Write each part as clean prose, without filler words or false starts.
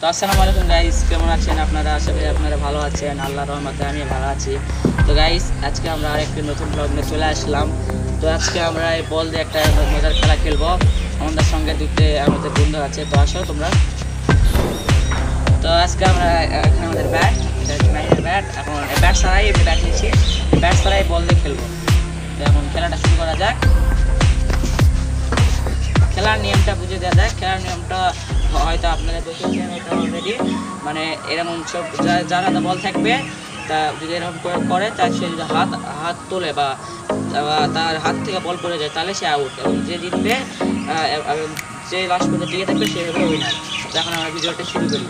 তো আসসালামু আলাইকুম গাইস, কেমন আছেন আপনারা? আশা করি আপনারা ভালো আছেন। আল্লাহর রহমতে আমি ভালো আছি। তো গাইস, আজকে আমরা আরেকটি নতুন ব্লগ নিয়ে চলে আসলাম। তো আজকে আমরা এই বল দিয়ে একটা মজার খেলা খেলবো। আমাদের সঙ্গে দুটো আমাদের বন্ধু আছে, তো আসো তোমরা। তো আজকে আমরা এখানে আমাদের ব্যাট, এখন ব্যাট ছাড়াই ব্যাট নিচ্ছি, ব্যাট ছাড়াই বল দিয়ে খেলবো। তো এখন খেলাটা শুরু করা যাক। খেলার নিয়মটা বুঝে দেওয়া যায়। খেলার নিয়মটা হয়তো আপনারা দেখেছেন এটা অলরেডি, মানে এরকম সব যার হাতে বল থাকবে তা যদি এরকম করে তার সে যদি হাত তোলে বা তার হাত থেকে বল পড়ে যায় তাহলে সে আউট, এবং যে জিতবে যে লাস্ট পর্যন্ত টিকে থাকবে সে হবে উইনার। এখন আমরা ভিডিওটা শুরু করি।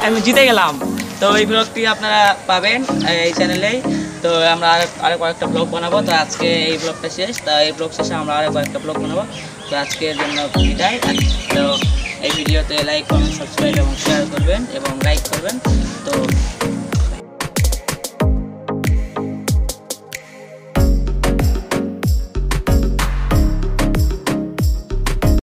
আমি জিতে গেলাম। তো এই ব্লগটি আপনারা পাবেন এই চ্যানেলেই। তো আমরা আরো কয়েকটা ব্লগ বানাবো। তো আজকে এই ব্লগটা শেষ। তো এই ব্লগ শেষে আমরা আরো কয়েকটা ব্লগ বানাবো। তো আজকের জন্য বিদায়। তো এই ভিডিওতে লাইক, কমেন্ট, সাবস্ক্রাইব এবং শেয়ার করবেন এবং লাইক করবেন। তো